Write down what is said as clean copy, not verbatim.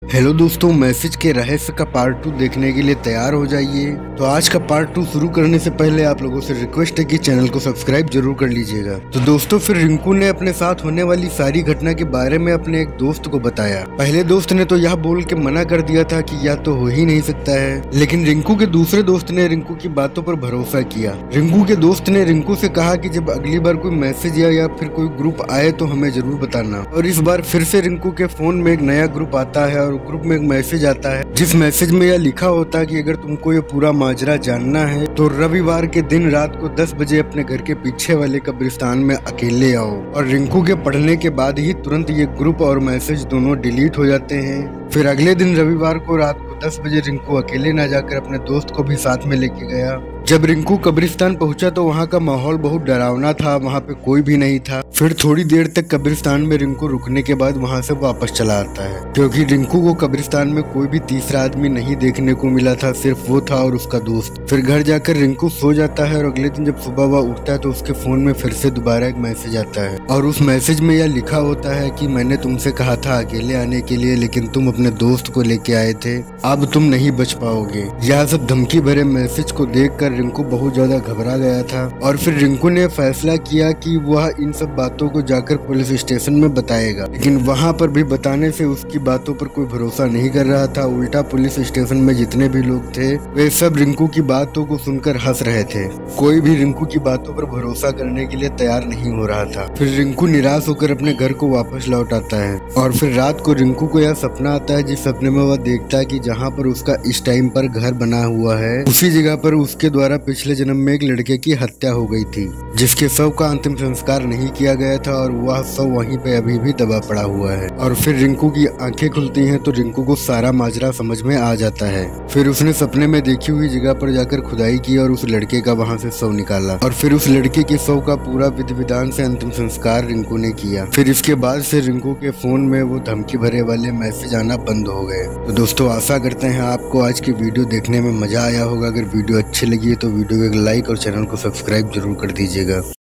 Hello दोस्तों, message के रहस्य का पार्ट 2 देखने के लिए तैयार हो जाइए। तो आज का पार्ट 2 शुरू करने से पहले आप लोगों से रिक्वेस्ट है कि चैनल को सब्सक्राइब जरूर कर लीजिएगा। तो दोस्तों, फिर रिंकू ने अपने साथ होने वाली सारी घटना के बारे में अपने एक दोस्त को बताया। पहले दोस्त ने तो यह बोल के मना कर दिया था कि यह तो हो ही नहीं सकता है, लेकिन रिंकू के दूसरे दोस्त ने रिंकू की बातों पर भरोसा किया। रिंकू के दोस्त ने रिंकू से कहा कि जब अगली बार कोई मैसेज या फिर कोई ग्रुप आए तो हमें जरूर बताना। और इस बार फिर से रिंकू के फोन में एक नया ग्रुप आता है और ग्रुप में एक मैसेज आता है, जिस मैसेज में यह लिखा होता है कि अगर तुमको ये पूरा माजरा जानना है तो रविवार के दिन रात को 10 बजे अपने घर के पीछे वाले कब्रिस्तान में अकेले आओ। और रिंकू के पढ़ने के बाद ही तुरंत ये ग्रुप और मैसेज दोनों डिलीट हो जाते हैं। फिर अगले दिन रविवार को रात को 10 बजे रिंकू अकेले ना जाकर अपने दोस्त को भी साथ में लेके गया। जब रिंकू कब्रिस्तान पहुंचा तो वहां का माहौल बहुत डरावना था, वहां पे कोई भी नहीं था। फिर थोड़ी देर तक कब्रिस्तान में रिंकू रुकने के बाद वहां से वापस चला आता है, क्योंकि रिंकू को कब्रिस्तान में कोई भी तीसरा आदमी नहीं देखने को मिला था, सिर्फ वो था और उसका दोस्त। फिर घर जाकर रिंकू सो जाता है और अगले दिन जब सुबह वह उठता है तो उसके फोन में फिर से दोबारा एक मैसेज आता है और उस मैसेज में यह लिखा होता है कि मैंने तुमसे कहा था अकेले आने के लिए, लेकिन तुम अपने दोस्त को लेके आए थे, अब तुम नहीं बच पाओगे। यह सब धमकी भरे मैसेज को देखकर रिंकू बहुत ज्यादा घबरा गया था और फिर रिंकू ने फैसला किया कि वह इन सब बातों को जाकर पुलिस स्टेशन में बताएगा। लेकिन वहां पर भी बताने से उसकी बातों पर कोई भरोसा नहीं कर रहा था। उल्टा पुलिस स्टेशन में जितने भी लोग थे वे सब रिंकू की बातों को सुनकर हंस रहे थे। कोई भी रिंकू की बातों पर भरोसा करने के लिए तैयार नहीं हो रहा था। फिर रिंकू निराश होकर अपने घर को वापस लौट आता है और फिर रात को रिंकू को यह सपना आता है, जिस सपने में वह देखता है कि जहाँ पर उसका इस टाइम पर घर बना हुआ है उसी जगह पर उसके द्वारा पिछले जन्म में एक लड़के की हत्या हो गई थी, जिसके शव का अंतिम संस्कार नहीं किया गया था और वह शव वहीं पे अभी भी दबा पड़ा हुआ है। और फिर रिंकू की आंखें खुलती हैं तो रिंकू को सारा माजरा समझ में आ जाता है। फिर उसने सपने में देखी हुई जगह पर जाकर खुदाई की और उस लड़के का वहां से शव निकाला और फिर उस लड़के के शव का पूरा विधि विधान से अंतिम संस्कार रिंकू ने किया। फिर इसके बाद से रिंकू के फोन में वो धमकी भरे वाले मैसेज आना बंद हो गए। तो दोस्तों, आशा करते हैं आपको आज की वीडियो देखने में मजा आया होगा। अगर वीडियो अच्छी लगी है तो वीडियो को एक लाइक और चैनल को सब्सक्राइब जरूर कर दीजिएगा।